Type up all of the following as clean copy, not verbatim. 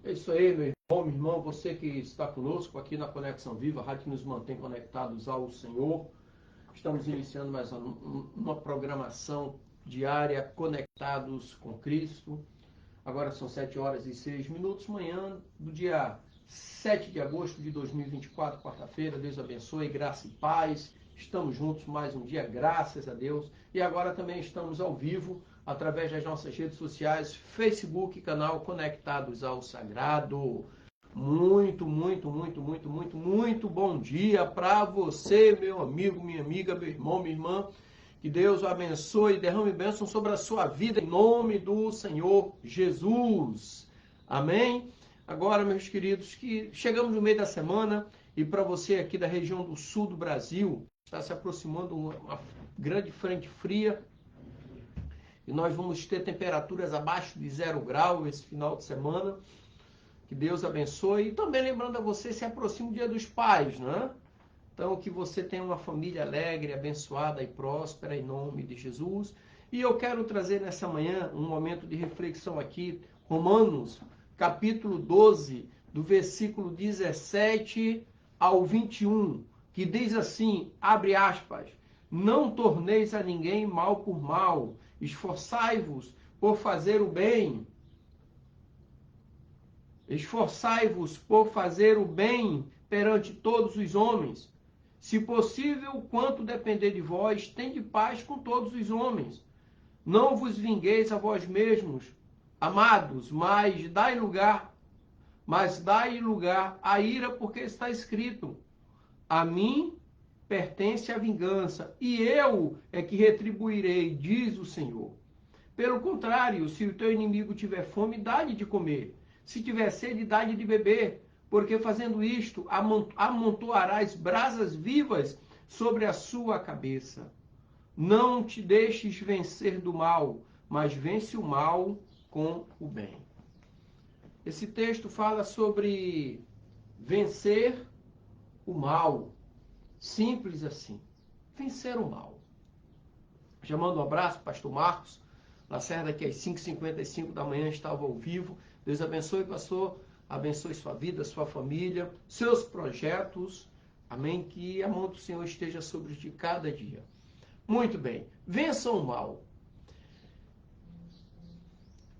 É isso aí, meu irmão, minha irmã, você que está conosco aqui na Conexão Viva, a rádio que nos mantém conectados ao Senhor. Estamos iniciando mais uma programação diária, conectados com Cristo. Agora são 7 horas e 6 minutos, manhã do dia 7 de agosto de 2024, quarta-feira. Deus abençoe, graça e paz. Estamos juntos mais um dia, graças a Deus. E agora também estamos ao vivo, através das nossas redes sociais, Facebook, canal Conectados ao Sagrado. Muito bom dia para você, meu amigo, minha amiga, meu irmão, minha irmã. Que Deus o abençoe e derrame bênção sobre a sua vida, em nome do Senhor Jesus. Amém? Agora, meus queridos, que chegamos no meio da semana e para você aqui da região do sul do Brasil, está se aproximando uma grande frente fria e nós vamos ter temperaturas abaixo de 0 grau esse final de semana. Que Deus abençoe. E também lembrando a você, se aproxima o Dia dos Pais, né? Então, que você tenha uma família alegre, abençoada e próspera, em nome de Jesus. E eu quero trazer nessa manhã um momento de reflexão aqui, Romanos, capítulo 12, do versículo 17 ao 21, que diz assim, abre aspas, não torneis a ninguém mal por mal, esforçai-vos por fazer o bem. Esforçai-vos por fazer o bem perante todos os homens. Se possível, quanto depender de vós, tende paz com todos os homens. Não vos vingueis a vós mesmos, amados, mas dai lugar à ira, porque está escrito: a mim pertence a vingança, e eu é que retribuirei, diz o Senhor. Pelo contrário, se o teu inimigo tiver fome, dá-lhe de comer. Se tiver sede, dá-lhe de beber, porque fazendo isto, amontoarás brasas vivas sobre a sua cabeça. Não te deixes vencer do mal, mas vence o mal com o bem. Esse texto fala sobre vencer o mal. Simples assim. Vencer o mal. Já mando um abraço, pastor Marcos. Lacerda, que às 5h55 da manhã estava ao vivo. Deus abençoe, pastor. Abençoe sua vida, sua família, seus projetos. Amém? Que a mão do Senhor esteja sobre ti cada dia. Muito bem. Vençam o mal.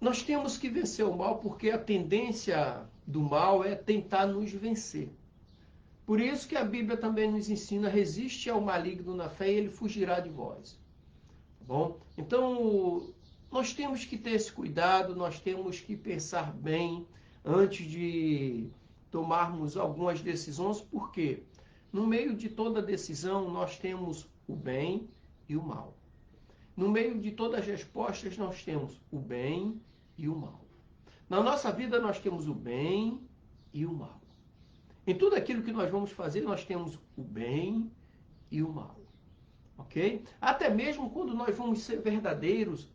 Nós temos que vencer o mal porque a tendência do mal é tentar nos vencer. Por isso que a Bíblia também nos ensina, resiste ao maligno na fé e ele fugirá de vós. Tá bom? Então, nós temos que ter esse cuidado, nós temos que pensar bem antes de tomarmos algumas decisões, porque no meio de toda decisão nós temos o bem e o mal. No meio de todas as respostas nós temos o bem e o mal. Na nossa vida nós temos o bem e o mal. Em tudo aquilo que nós vamos fazer nós temos o bem e o mal. Ok? Até mesmo quando nós vamos ser verdadeiros,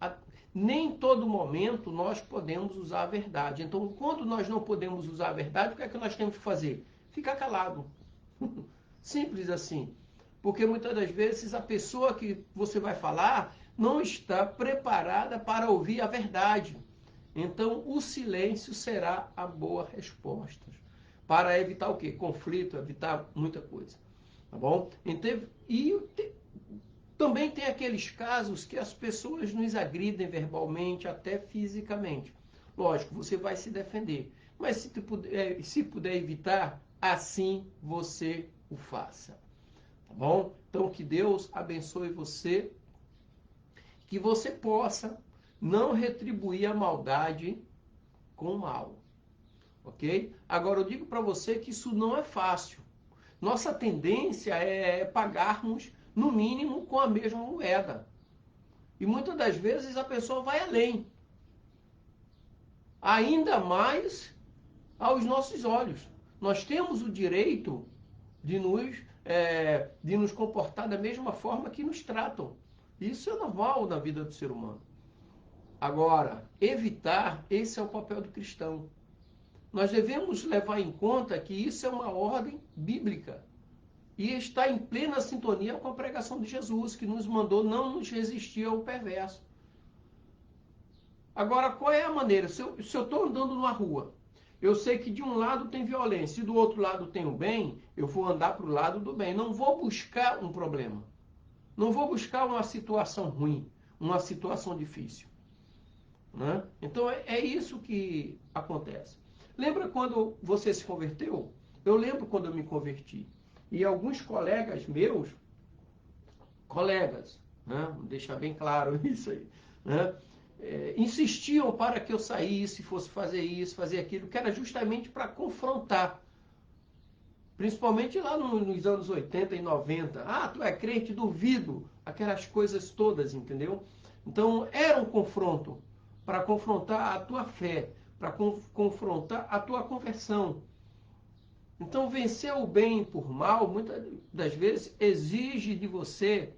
nem todo momento nós podemos usar a verdade. Então, quando nós não podemos usar a verdade, o que é que nós temos que fazer? Ficar calado. Simples assim. Porque muitas das vezes a pessoa que você vai falar não está preparada para ouvir a verdade. Então, o silêncio será a boa resposta. Para evitar o quê? Conflito, evitar muita coisa. Tá bom? Também tem aqueles casos que as pessoas nos agridem verbalmente, até fisicamente. Lógico, você vai se defender. Mas se puder evitar, assim você o faça. Tá bom? Então, que Deus abençoe você. Que você possa não retribuir a maldade com o mal. Ok? Agora, eu digo para você que isso não é fácil. Nossa tendência é pagarmos no mínimo com a mesma moeda. E muitas das vezes a pessoa vai além. Ainda mais aos nossos olhos. Nós temos o direito de nos comportar da mesma forma que nos tratam. Isso é normal na vida do ser humano. Agora, evitar, esse é o papel do cristão. Nós devemos levar em conta que isso é uma ordem bíblica. E está em plena sintonia com a pregação de Jesus, que nos mandou não nos resistir ao perverso. Agora, qual é a maneira? Se eu estou andando numa rua Eu sei que de um lado tem violência e do outro lado tem o bem, eu vou andar para o lado do bem. Não vou buscar um problema. Não vou buscar uma situação ruim, uma situação difícil. Né? Então é isso que acontece. Lembra quando você se converteu? Eu lembro quando eu me converti. E alguns colegas meus, né? Vou deixar bem claro isso aí, né? Insistiam para que eu saísse, fosse fazer isso, fazer aquilo, que era justamente para confrontar. Principalmente lá nos anos 80 e 90. Ah, tu é crente, duvido. Aquelas coisas todas, entendeu? Então, era um confronto para confrontar a tua fé, para confrontar a tua conversão. Então, vencer o bem por mal, muitas das vezes, exige de você,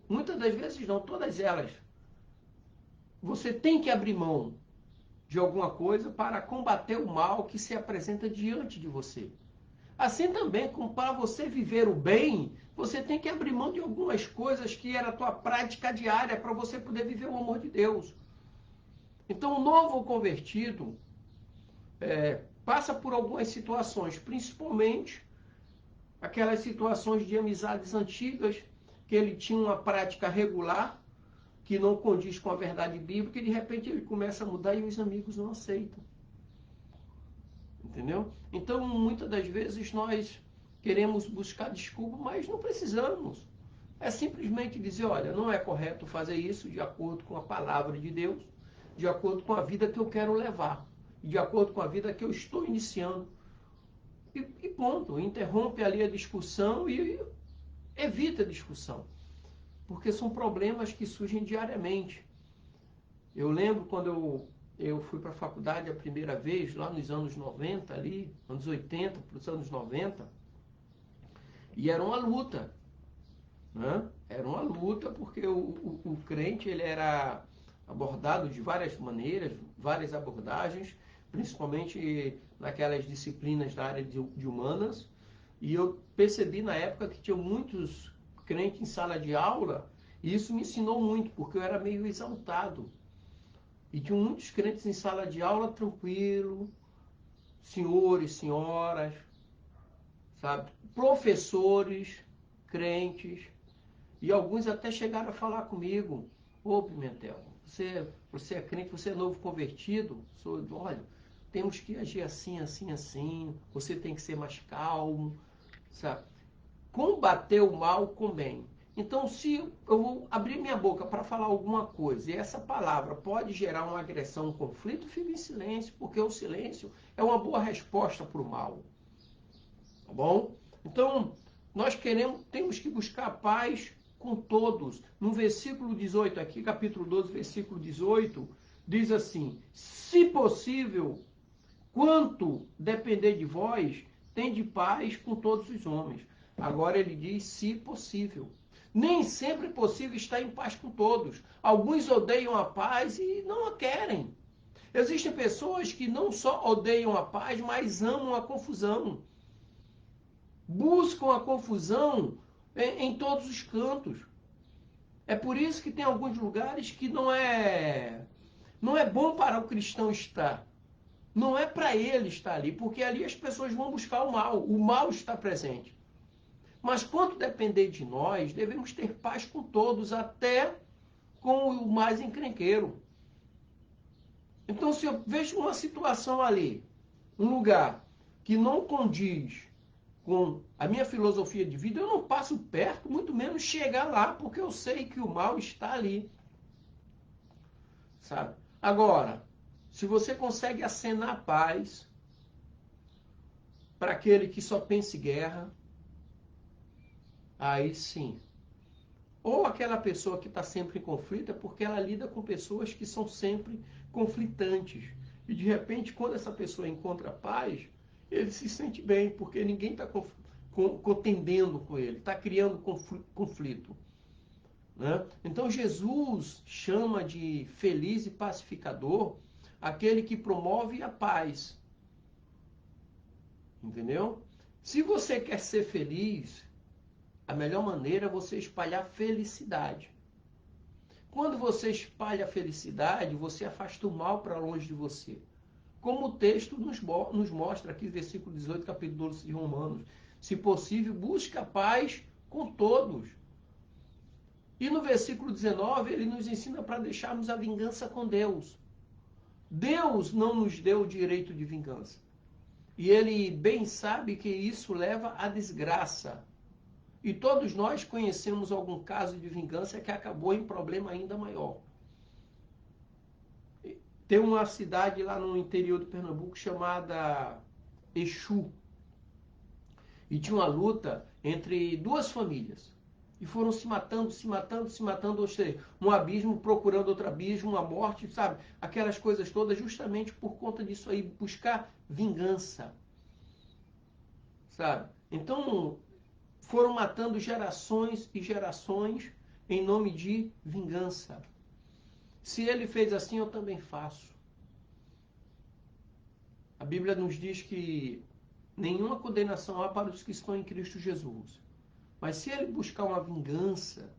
muitas das vezes não, todas elas, você tem que abrir mão de alguma coisa para combater o mal que se apresenta diante de você. Assim também, como para você viver o bem, você tem que abrir mão de algumas coisas que era a tua prática diária para você poder viver o amor de Deus. Então, o novo convertido passa por algumas situações, principalmente aquelas situações de amizades antigas, que ele tinha uma prática regular, que não condiz com a verdade bíblica, e de repente ele começa a mudar e os amigos não aceitam. Entendeu? Então, muitas das vezes nós queremos buscar desculpa, mas não precisamos. É simplesmente dizer, olha, não é correto fazer isso de acordo com a palavra de Deus, de acordo com a vida que eu quero levar, de acordo com a vida que eu estou iniciando. E ponto, interrompe ali a discussão e evita a discussão. Porque são problemas que surgem diariamente. Eu lembro quando eu fui para a faculdade a primeira vez, lá nos anos 90, ali, anos 80 para os anos 90, e era uma luta, né? Era uma luta porque o crente ele era abordado de várias maneiras, várias abordagens, principalmente naquelas disciplinas da área de humanas, e eu percebi na época que tinha muitos crentes em sala de aula, e isso me ensinou muito, porque eu era meio exaltado. E tinha muitos crentes em sala de aula tranquilo, senhores, senhoras, sabe? Professores, crentes, e alguns até chegaram a falar comigo, ô Pimentel, você é crente, você é novo convertido? Olha, temos que agir assim, assim, assim, você tem que ser mais calmo, sabe? Combater o mal com o bem. Então, se eu vou abrir minha boca para falar alguma coisa e essa palavra pode gerar uma agressão, um conflito, fique em silêncio, porque o silêncio é uma boa resposta para o mal. Tá bom? Então, nós temos que buscar paz com todos. No versículo 18 aqui, capítulo 12, versículo 18, diz assim: se possível, quanto depender de vós, tende paz com todos os homens. Agora ele diz, se possível. Nem sempre é possível estar em paz com todos. Alguns odeiam a paz e não a querem. Existem pessoas que não só odeiam a paz, mas amam a confusão. Buscam a confusão em todos os cantos. É por isso que tem alguns lugares que não é bom para o cristão estar. Não é para ele estar ali, porque ali as pessoas vão buscar o mal está presente. Mas quanto depender de nós, devemos ter paz com todos, até com o mais encrenqueiro. Então, se eu vejo uma situação ali, um lugar que não condiz com a minha filosofia de vida, eu não passo perto, muito menos chegar lá, porque eu sei que o mal está ali. Sabe? Agora, se você consegue acenar paz para aquele que só pensa em guerra, aí sim. Ou aquela pessoa que está sempre em conflito é porque ela lida com pessoas que são sempre conflitantes. E de repente, quando essa pessoa encontra paz, ele se sente bem, porque ninguém está contendendo com ele, está criando conflito. Né? Então Jesus chama de feliz e pacificador aquele que promove a paz. Entendeu? Se você quer ser feliz, a melhor maneira é você espalhar felicidade. Quando você espalha felicidade, você afasta o mal para longe de você. como o texto nos mostra aqui, versículo 18, capítulo 12 de Romanos. Se possível, busca a paz com todos. E no versículo 19, ele nos ensina para deixarmos a vingança com Deus. Deus não nos deu o direito de vingança. E ele bem sabe que isso leva à desgraça. E todos nós conhecemos algum caso de vingança que acabou em problema ainda maior. Tem uma cidade lá no interior do Pernambuco chamada Exu. E tinha uma luta entre duas famílias. E foram se matando, ou seja, um abismo procurando outro abismo, uma morte, sabe? Aquelas coisas todas, justamente por conta disso aí, buscar vingança, sabe? Então, foram matando gerações e gerações em nome de vingança. Se ele fez assim, eu também faço. A Bíblia nos diz que nenhuma condenação há para os que estão em Cristo Jesus. Mas se ele buscar uma vingança,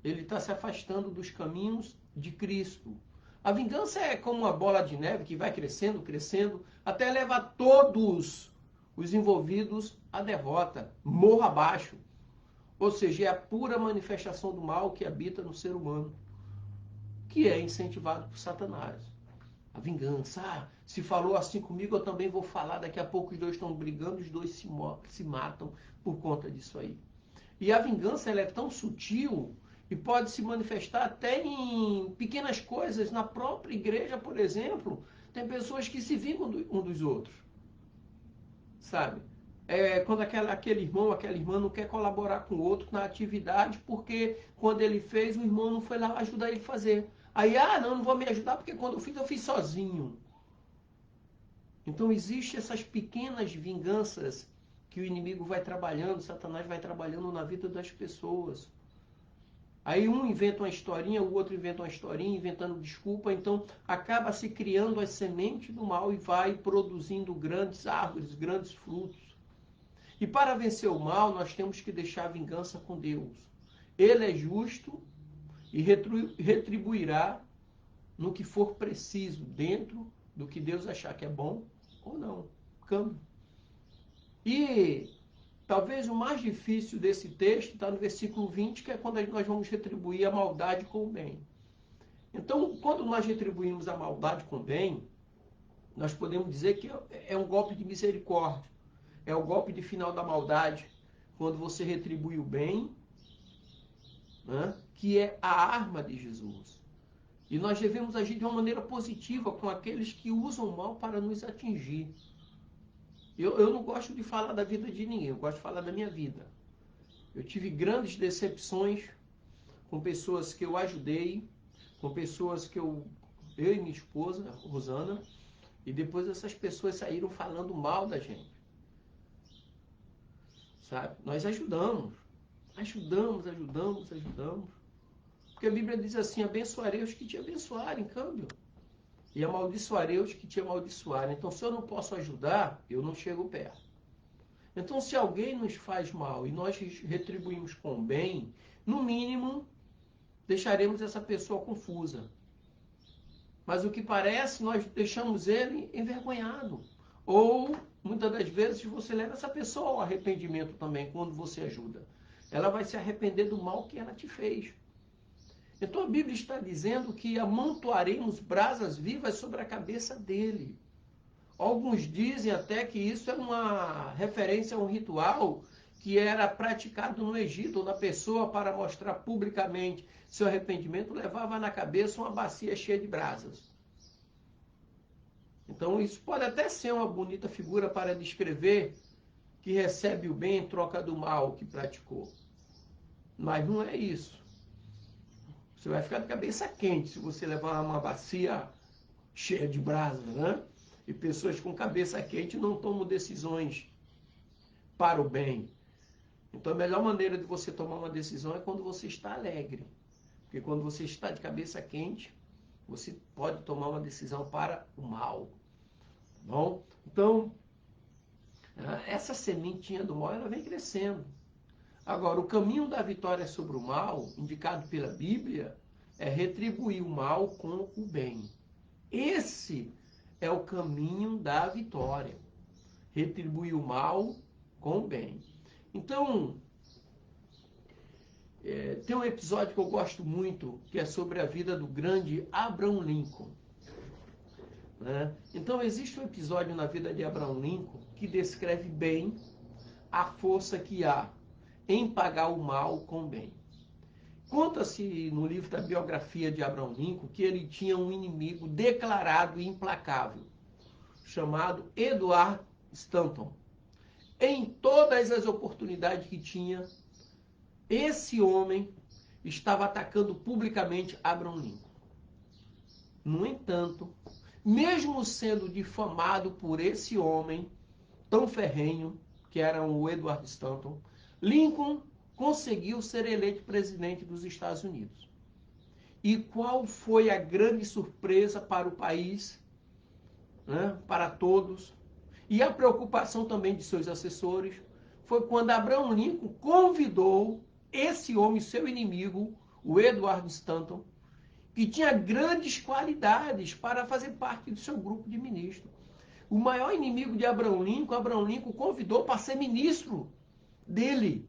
ele está se afastando dos caminhos de Cristo. A vingança é como uma bola de neve que vai crescendo, crescendo, até levar todos os envolvidos à derrota, morro abaixo. Ou seja, é a pura manifestação do mal que habita no ser humano, que é incentivado por Satanás. A vingança. Ah, se falou assim comigo, eu também vou falar. Daqui a pouco os dois estão brigando, os dois se matam por conta disso aí. E a vingança, ela é tão sutil e pode se manifestar até em pequenas coisas. Na própria igreja, por exemplo, tem pessoas que se vingam um dos outros. Sabe? Quando aquele irmão, aquela irmã não quer colaborar com o outro na atividade, porque quando ele fez, o irmão não foi lá ajudar ele a fazer. Aí, não vou me ajudar, porque quando eu fiz sozinho. Então, existem essas pequenas vinganças que o inimigo vai trabalhando, Satanás vai trabalhando na vida das pessoas. Aí um inventa uma historinha, o outro inventa uma historinha, inventando desculpa, então acaba se criando as sementes do mal e vai produzindo grandes árvores, grandes frutos. E para vencer o mal, nós temos que deixar a vingança com Deus. Ele é justo e retribuirá no que for preciso, dentro do que Deus achar que é bom ou não. Câmbio. E talvez o mais difícil desse texto está no versículo 20, que é quando nós vamos retribuir a maldade com o bem. Então, quando nós retribuímos a maldade com o bem, nós podemos dizer que é um golpe de misericórdia. É o golpe de final da maldade, quando você retribui o bem, né, que é a arma de Jesus. E nós devemos agir de uma maneira positiva com aqueles que usam o mal para nos atingir. Eu não gosto de falar da vida de ninguém, eu gosto de falar da minha vida. Eu tive grandes decepções com pessoas que eu ajudei, com pessoas que eu e minha esposa, Rosana, e depois essas pessoas saíram falando mal da gente. Sabe? Nós ajudamos. Porque a Bíblia diz assim, abençoarei os que te abençoarem, em câmbio. E amaldiçoarei os que te amaldiçoarem. Então, se eu não posso ajudar, eu não chego perto. Então, se alguém nos faz mal e nós retribuímos com bem, no mínimo, deixaremos essa pessoa confusa. Mas o que parece, nós deixamos ele envergonhado. Ou, muitas das vezes, você leva essa pessoa ao arrependimento também, quando você ajuda. Ela vai se arrepender do mal que ela te fez. Então a Bíblia está dizendo que amontoaremos brasas vivas sobre a cabeça dele. Alguns dizem até que isso é uma referência a um ritual que era praticado no Egito, onde a pessoa, para mostrar publicamente seu arrependimento, levava na cabeça uma bacia cheia de brasas. Então isso pode até ser uma bonita figura para descrever que recebe o bem em troca do mal que praticou. Mas não é isso. Você vai ficar de cabeça quente se você levar uma bacia cheia de brasas, né? E pessoas com cabeça quente não tomam decisões para o bem. Então a melhor maneira de você tomar uma decisão é quando você está alegre. Porque quando você está de cabeça quente, você pode tomar uma decisão para o mal. Tá bom? Então, essa sementinha do mal, ela vem crescendo. Agora, o caminho da vitória sobre o mal, indicado pela Bíblia, é retribuir o mal com o bem. Esse é o caminho da vitória. Retribuir o mal com o bem. Então, tem um episódio que eu gosto muito, que é sobre a vida do grande Abraham Lincoln. Né? Então, existe um episódio na vida de Abraham Lincoln que descreve bem a força que há em pagar o mal com o bem. Conta-se no livro da biografia de Abraham Lincoln que ele tinha um inimigo declarado e implacável, chamado Edward Stanton. Em todas as oportunidades que tinha, esse homem estava atacando publicamente Abraham Lincoln. No entanto, mesmo sendo difamado por esse homem tão ferrenho, que era o Edward Stanton, Lincoln conseguiu ser eleito presidente dos Estados Unidos. E qual foi a grande surpresa para o país, né, para todos, e a preocupação também de seus assessores, foi quando Abraham Lincoln convidou esse homem, seu inimigo, o Edward Stanton, que tinha grandes qualidades para fazer parte do seu grupo de ministros. O maior inimigo de Abraham Lincoln convidou para ser ministro dele.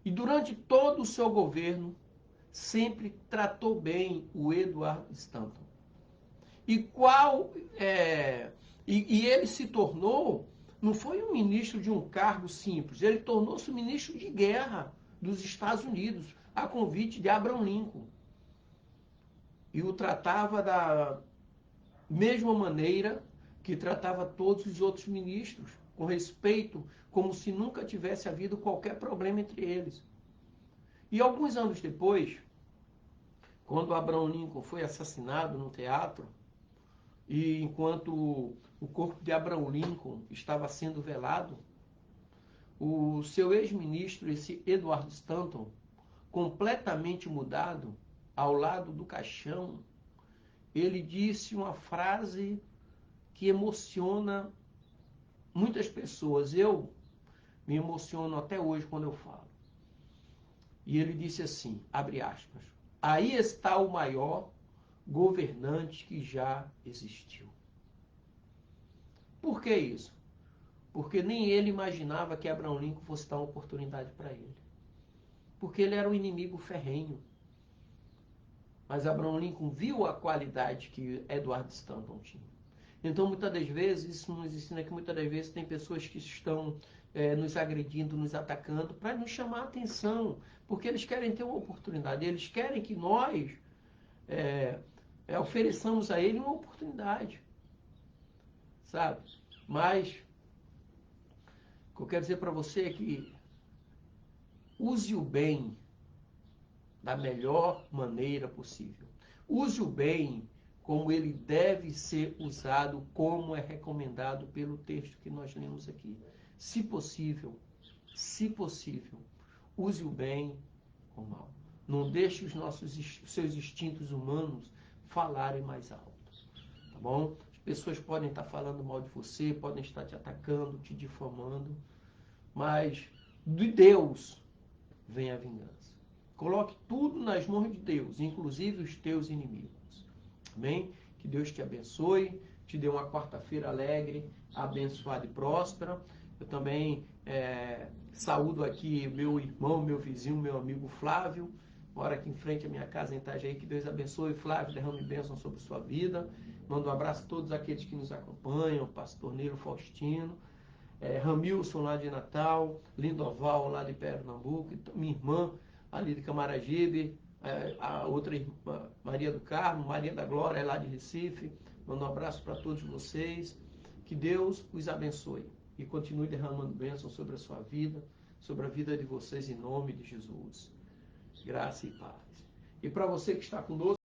E durante todo o seu governo, sempre tratou bem o Edward Stanton. E ele se tornou, não foi um ministro de um cargo simples, ele tornou-se ministro de guerra dos Estados Unidos, a convite de Abraham Lincoln. E o tratava da mesma maneira que tratava todos os outros ministros, com respeito, como se nunca tivesse havido qualquer problema entre eles. E alguns anos depois, quando Abraham Lincoln foi assassinado no teatro, e enquanto o corpo de Abraham Lincoln estava sendo velado, o seu ex-ministro, esse Edward Stanton, completamente mudado, ao lado do caixão, ele disse uma frase que emociona muitas pessoas. Eu me emociono até hoje quando eu falo. E ele disse assim, abre aspas, aí está o maior governante que já existiu. Por que isso? Porque nem ele imaginava que Abraham Lincoln fosse dar uma oportunidade para ele. Porque ele era um inimigo ferrenho. Mas Abraham Lincoln viu a qualidade que Edward Stanton tinha. Então, muitas das vezes, isso nos ensina que muitas das vezes tem pessoas que estão nos agredindo, nos atacando, para nos chamar a atenção, porque eles querem ter uma oportunidade, eles querem que nós ofereçamos a ele uma oportunidade, sabe? Mas, o que eu quero dizer para você é que use o bem da melhor maneira possível. Use o bem como ele deve ser usado, como é recomendado pelo texto que nós lemos aqui. Se possível, use o bem com o mal. Não deixe seus instintos humanos falarem mais alto, tá bom? As pessoas podem estar falando mal de você, podem estar te atacando, te difamando, mas de Deus vem a vingança. Coloque tudo nas mãos de Deus, inclusive os teus inimigos. Amém? Que Deus te abençoe, te dê uma quarta-feira alegre, abençoada e próspera. Eu também saúdo aqui meu irmão, meu vizinho, meu amigo Flávio, mora aqui em frente à minha casa em Itajaí. Que Deus abençoe, Flávio, derrame bênção sobre sua vida. Mando um abraço a todos aqueles que nos acompanham, Pastor Nilo Faustino, Ramilson lá de Natal, Lindoval lá de Pernambuco, minha irmã ali de Camaragibe, a outra irmã, Maria do Carmo, Maria da Glória lá de Recife. Mando um abraço para todos vocês. Que Deus os abençoe e continue derramando bênção sobre a sua vida, sobre a vida de vocês, em nome de Jesus. Graça e paz. E para você que está conosco,